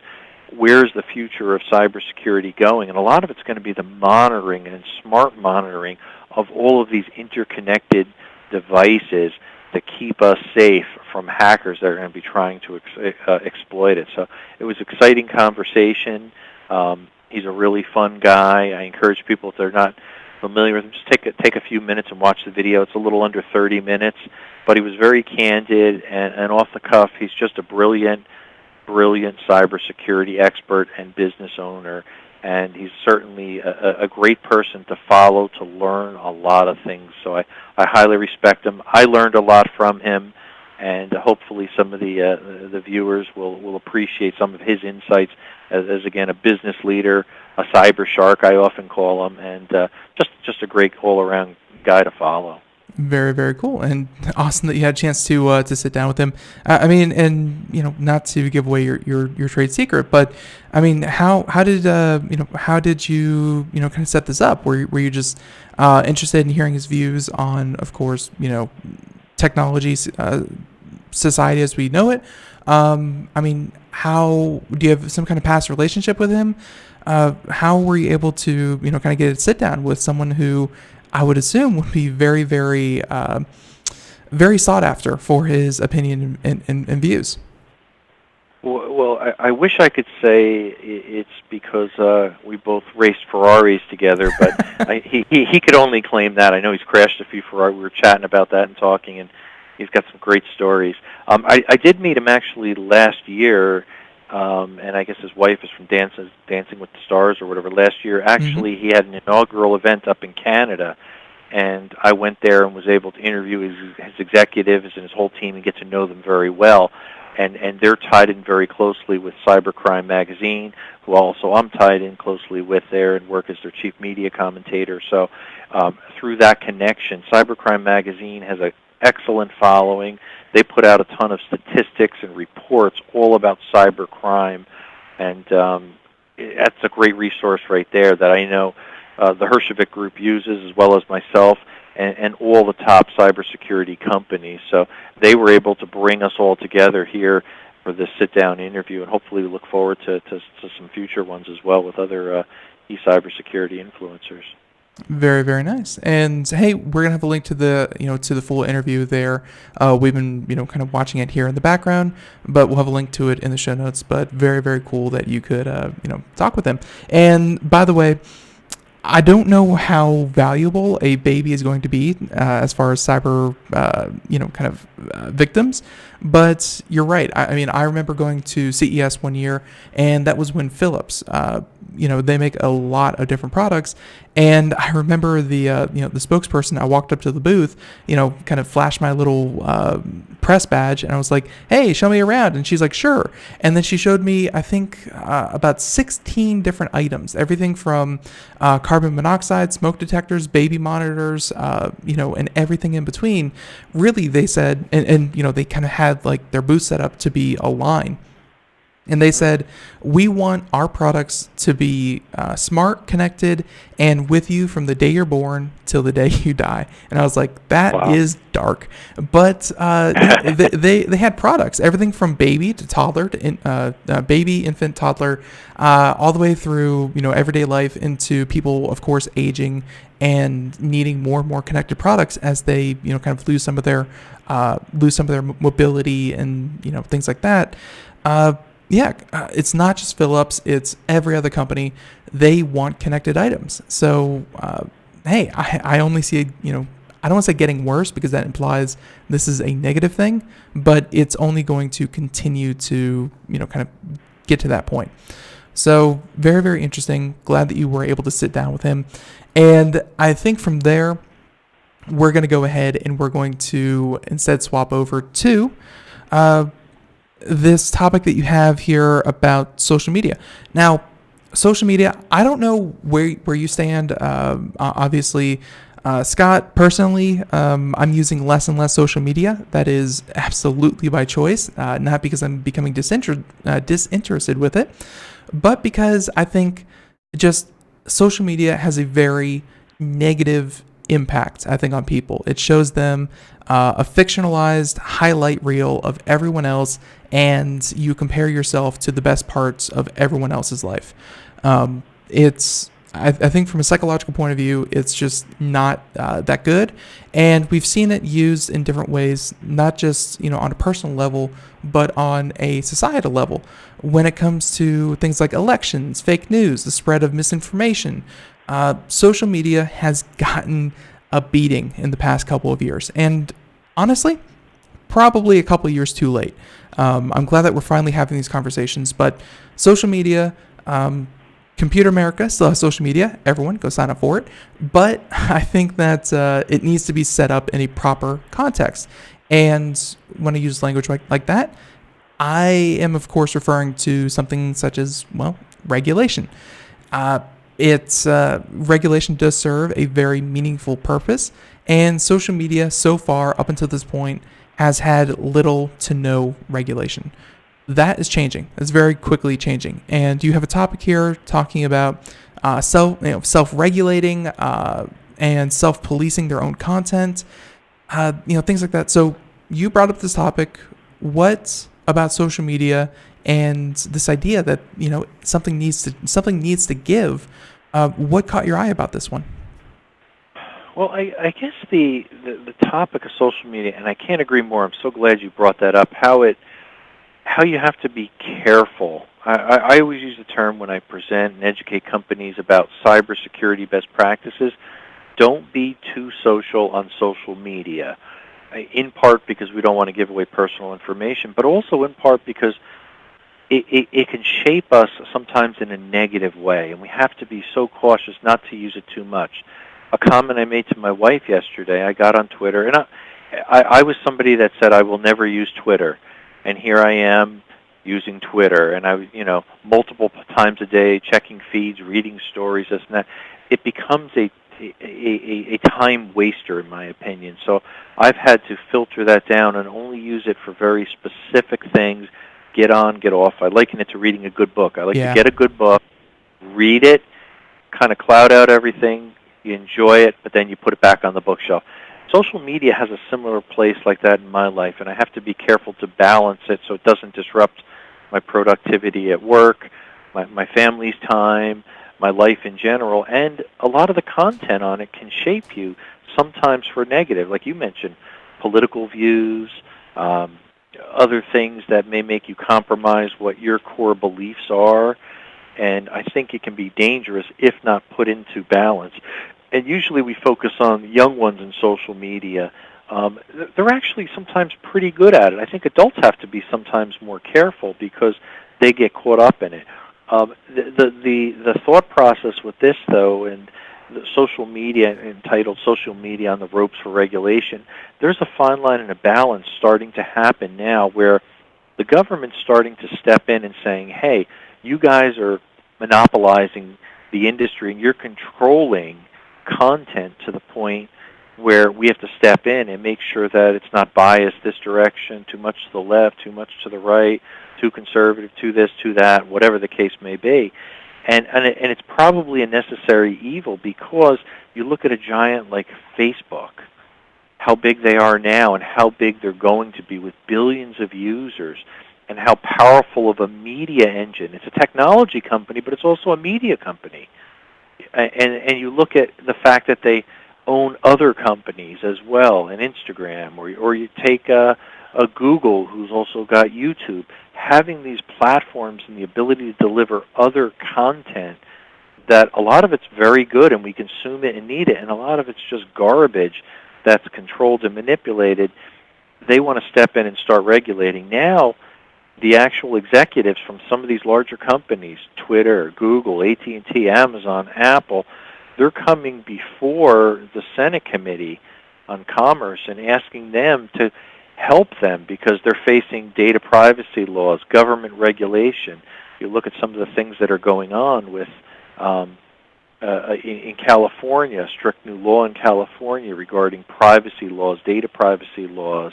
Where's the future of cybersecurity going? And a lot of it's going to be the monitoring and smart monitoring of all of these interconnected devices to keep us safe from hackers that are going to be trying to exploit it. So it was exciting conversation. He's a really fun guy. I encourage people, if they're not familiar with him, just take a few minutes and watch the video. It's a little under 30 minutes, but he was very candid and off the cuff. He's just a brilliant cybersecurity expert and business owner, and he's certainly a great person to follow, to learn a lot of things. So I highly respect him. I learned a lot from him, and hopefully some of the viewers will appreciate some of his insights as again, a business leader, a cyber shark, I often call him, and just a great all-around guy to follow. Very, very cool, and awesome that you had a chance to sit down with him. I mean, and not to give away your trade secret, but I mean, how did you kind of set this up? Were you just interested in hearing his views on, of course, technology, society as we know it? I mean, how do you have some kind of past relationship with him? How were you able to kind of get a sit down with someone who I would assume would be very, very, very sought after for his opinion and views? Well, I wish I could say it's because we both raced Ferraris together, but he could only claim that. I know he's crashed a few Ferraris. We were chatting about that and talking, and he's got some great stories. I did meet him actually last year, and I guess his wife is from Dancing with the Stars or whatever. Last year, actually, he had an inaugural event up in Canada, and I went there and was able to interview his executives and his whole team and get to know them very well. And they're tied in very closely with Cybercrime Magazine, who also I'm tied in closely with there and work as their chief media commentator. So through that connection, Cybercrime Magazine has an excellent following. They put out a ton of statistics and reports all about cybercrime, and that's a great resource right there that I know the Hershovic Group uses, as well as myself, and all the top cybersecurity companies. So they were able to bring us all together here for this sit-down interview, and hopefully we look forward to some future ones as well with other cybersecurity influencers. Very, very nice. And hey, we're gonna have a link to the to the full interview there. We've been kind of watching it here in the background, but we'll have a link to it in the show notes. But very, very cool that you could talk with him. And by the way, I don't know how valuable a baby is going to be as far as cyber, victims, but you're right. I mean, I remember going to CES one year, and that was when Philips, they make a lot of different products, and I remember the spokesperson. I walked up to the booth, kind of flashed my little press badge, and I was like, "Hey, show me around." And she's like, "Sure." And then she showed me, I think, about 16 different items, everything from carbon monoxide, smoke detectors, baby monitors, and everything in between. Really, they said, and they kind of had like their booth set up to be a line. And they said, we want our products to be smart, connected, and with you from the day you're born till the day you die. And I was like, that is dark. But they had products, everything from baby to toddler, to baby, infant, toddler, all the way through everyday life into people, of course, aging and needing more and more connected products as they kind of lose some of their mobility and things like that. It's not just Philips, it's every other company. They want connected items. So, hey, I only see, I don't want to say getting worse because that implies this is a negative thing, but it's only going to continue to, kind of get to that point. So, very, very interesting. Glad that you were able to sit down with him. And I think from there, we're going to go ahead and we're going to instead swap over to this topic that you have here about social media. Now, social media, I don't know where you stand. Obviously, Scott, personally, I'm using less and less social media. That is absolutely by choice, not because I'm becoming disinterested with it, but because I think just social media has a very negative impact, I think, on people. It shows them a fictionalized highlight reel of everyone else, and you compare yourself to the best parts of everyone else's life. It's I think from a psychological point of view, it's just not that good. And we've seen it used in different ways, not just on a personal level, but on a societal level. When it comes to things like elections, fake news, the spread of misinformation, social media has gotten a beating in the past couple of years. And honestly, probably a couple of years too late. I'm glad that we're finally having these conversations, but social media, Computer America still has social media. Everyone go sign up for it. But I think that it needs to be set up in a proper context. And when I use language like that, I am, of course, referring to something such as, regulation. Regulation does serve a very meaningful purpose. And social media so far, up until this point, has had little to no regulation. That is changing. It's very quickly changing. And you have a topic here talking about self-regulating and self-policing their own content, things like that. So you brought up this topic. What about social media and this idea that something needs to give? What caught your eye about this one? Well, I guess the topic of social media, and I can't agree more. I'm so glad you brought that up. How you have to be careful. I always use the term when I present and educate companies about cybersecurity best practices. Don't be too social on social media, in part because we don't want to give away personal information, but also in part because it can shape us sometimes in a negative way, and we have to be so cautious not to use it too much. A comment I made to my wife yesterday, I got on Twitter, and I was somebody that said I will never use Twitter. And here I am using Twitter, and I, multiple times a day, checking feeds, reading stories, this and that. It becomes a time waster, in my opinion. So I've had to filter that down and only use it for very specific things. Get on, get off. I liken it to reading a good book. I like to get a good book, read it, kind of cloud out everything, you enjoy it, but then you put it back on the bookshelf. Social media has a similar place like that in my life, and I have to be careful to balance it so it doesn't disrupt my productivity at work, my family's time, my life in general, and a lot of the content on it can shape you, sometimes for negative, like you mentioned, political views, other things that may make you compromise what your core beliefs are, and I think it can be dangerous if not put into balance. And usually we focus on young ones in social media. They're actually sometimes pretty good at it. I think adults have to be sometimes more careful because they get caught up in it. The thought process with this, though, and the social media, entitled Social Media on the Ropes for Regulation, there's a fine line and a balance starting to happen now where the government's starting to step in and saying, hey, you guys are monopolizing the industry and you're controlling content to the point where we have to step in and make sure that it's not biased this direction, too much to the left, too much to the right, too conservative, too this, too that, whatever the case may be. And it's probably a necessary evil because you look at a giant like Facebook, how big they are now and how big they're going to be with billions of users, and how powerful of a media engine. It's a technology company, but it's also a media company. And you look at the fact that they own other companies as well, and Instagram, or you take a Google, who's also got YouTube. Having these platforms and the ability to deliver other content, that a lot of it's very good and we consume it and need it, and a lot of it's just garbage that's controlled and manipulated. They want to step in and start regulating. Now, the actual executives from some of these larger companies, Twitter, Google, AT&T, Amazon, Apple, they're coming before the Senate Committee on Commerce and asking them to help them because they're facing data privacy laws, government regulation. You look at some of the things that are going on with in California, strict new law in California regarding privacy laws, data privacy laws,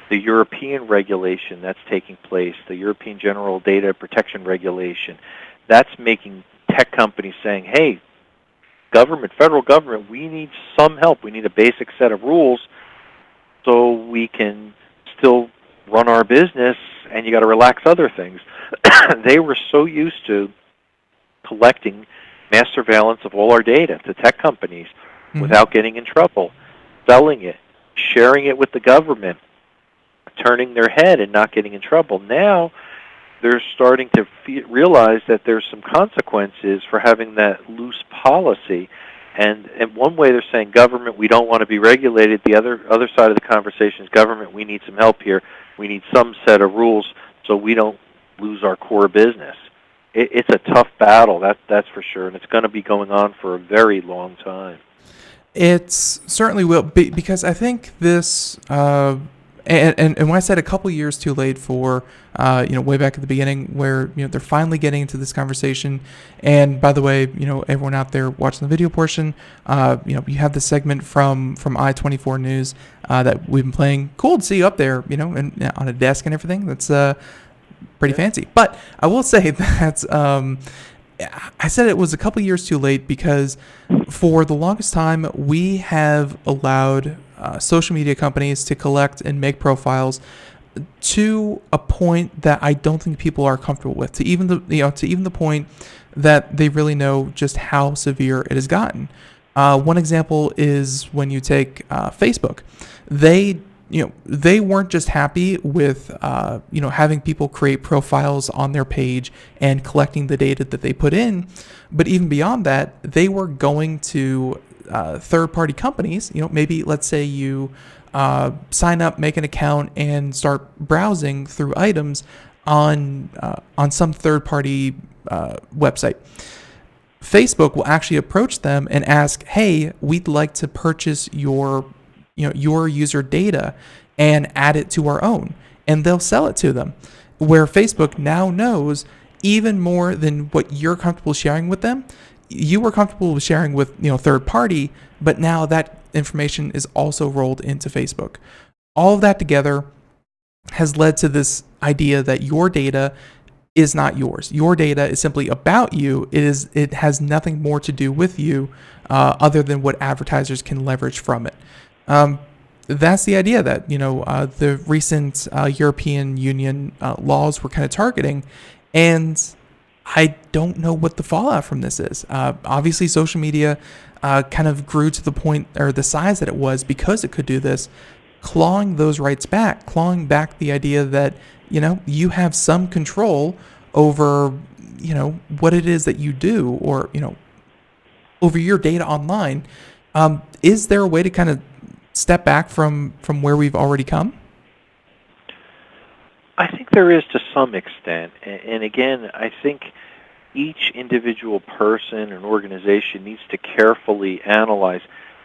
the European regulation that's taking place, the European General Data Protection Regulation. That's making tech companies saying, hey, government, federal government, we need some help. We need a basic set of rules so we can still run our business, and you got to relax other things. They were so used to collecting mass surveillance of all our data to tech companies without getting in trouble, selling it, sharing it with the government, turning their head and not getting in trouble. Now they're starting to realize that there's some consequences for having that loose policy. And one way they're saying, government, we don't want to be regulated. The other side of the conversation is, government, we need some help here. We need some set of rules so we don't lose our core business. It's a tough battle, that's for sure, and it's going to be going on for a very long time. It certainly will, because I think this, and when I said a couple years too late for, way back at the beginning, where they're finally getting into this conversation. And by the way, everyone out there watching the video portion, you have this segment from I-24 News that we've been playing. Cool to see you up there, and on a desk and everything. That's pretty fancy. But I will say that I said it was a couple years too late because for the longest time we have allowed social media companies to collect and make profiles to a point that I don't think people are comfortable with. To even the point that they really know just how severe it has gotten. One example is when you take Facebook. They weren't just happy with having people create profiles on their page and collecting the data that they put in, but even beyond that, they were going to third-party companies. Maybe let's say you sign up, make an account, and start browsing through items on some third-party website. Facebook will actually approach them and ask, "Hey, we'd like to purchase your user data and add it to our own," and they'll sell it to them. Where Facebook now knows even more than what you're comfortable sharing with them. You were comfortable with sharing with third party, but now that information is also rolled into Facebook. All of that together has led to this idea that your data is not yours. Your data is simply about you. It has nothing more to do with you other than what advertisers can leverage from it. That's the idea that the recent European Union laws were kind of targeting, and I don't know what the fallout from this is. Obviously, social media kind of grew to the point or the size that it was because it could do this, clawing those rights back, clawing back the idea that you have some control over what it is that you do, or over your data online. Is there a way to kind of step back from where we've already come? I think there is to some extent. And again, I think each individual person and organization needs to carefully analyze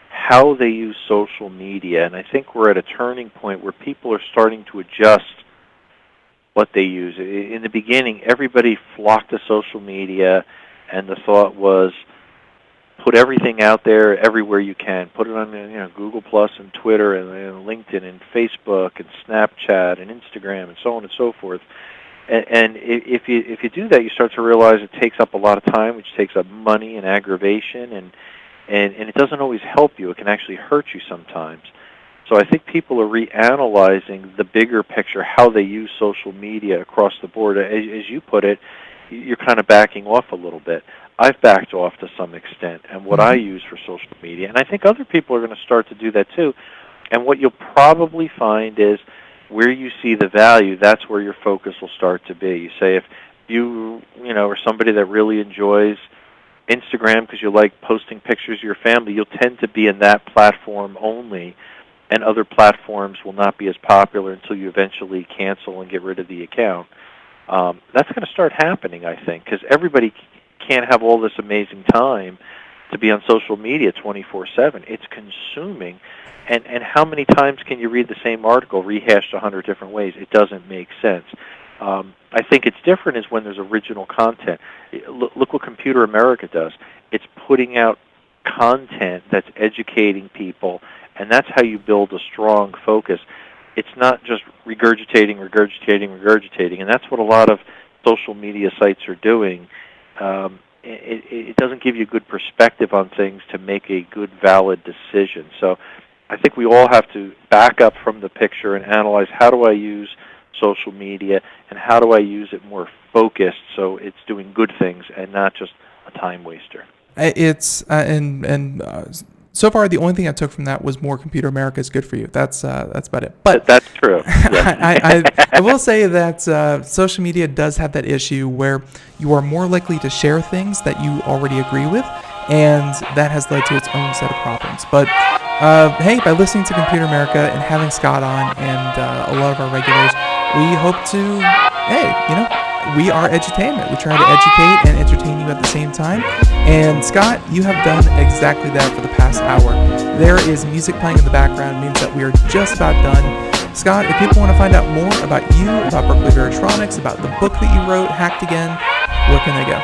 how they use social media. And I think we're at a turning point where people are starting to adjust what they use. In the beginning, everybody flocked to social media, and the thought was, put everything out there everywhere you can. Put it on Google Plus and Twitter and LinkedIn and Facebook and Snapchat and Instagram and so on and so forth. And if you do that, you start to realize it takes up a lot of time, which takes up money and aggravation, and it doesn't always help you. It can actually hurt you sometimes. So I think people are reanalyzing the bigger picture, how they use social media across the board. As you put it, you're kind of backing off a little bit. I've backed off to some extent and what I use for social media, and I think other people are going to start to do that too. And what you'll probably find is where you see the value, that's where your focus will start to be. You say if you are somebody that really enjoys Instagram because you like posting pictures of your family, you'll tend to be in that platform only, and other platforms will not be as popular until you eventually cancel and get rid of the account. That's going to start happening, I think, because everybody can't have all this amazing time to be on social media 24/7. It's consuming. And how many times can you read the same article rehashed 100 different ways? It doesn't make sense. I think it's different is when there's original content. Look what Computer America does. It's putting out content that's educating people, and that's how you build a strong focus. It's not just regurgitating, and that's what a lot of social media sites are doing. It doesn't give you a good perspective on things to make a good, valid decision. So I think we all have to back up from the picture and analyze, how do I use social media and how do I use it more focused so it's doing good things and not just a time waster. It's so far the only thing I took from that was more Computer America is good for you. That's about it. But That's true. Yes. I will say that social media does have that issue where you are more likely to share things that you already agree with, and that has led to its own set of problems. But hey, by listening to Computer America and having Scott on and a lot of our regulars, we hope to, we are edutainment. We try to educate and entertain you at the same time. And Scott, you have done exactly that for the past hour. There is music playing in the background, means that we are just about done. Scott, if people want to find out more about you, about Berkeley Varitronics, about the book that you wrote, Hacked Again, where can they go?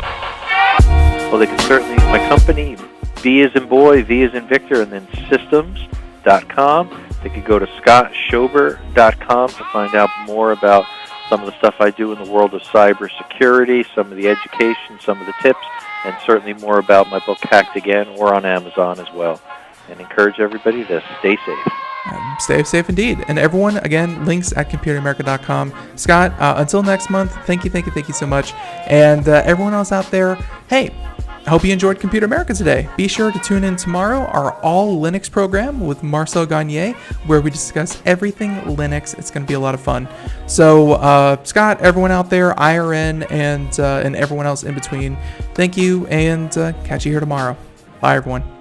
Well, they can certainly, my company, V as in boy, V as in Victor, and then systems.com. They could go to scottschober.com to find out more about some of the stuff I do in the world of cybersecurity, some of the education, some of the tips, and certainly more about my book, Hacked Again, or on Amazon as well. And encourage everybody to stay safe. Stay safe indeed. And everyone, again, links at computeramerica.com. Scott, until next month, thank you so much. And everyone else out there, hey, I hope you enjoyed Computer America today. Be sure to tune in tomorrow, our All Linux program with Marcel Gagne, where we discuss everything Linux. It's going to be a lot of fun. So, Scott, everyone out there, IRN, and everyone else in between, thank you, and catch you here tomorrow. Bye, everyone.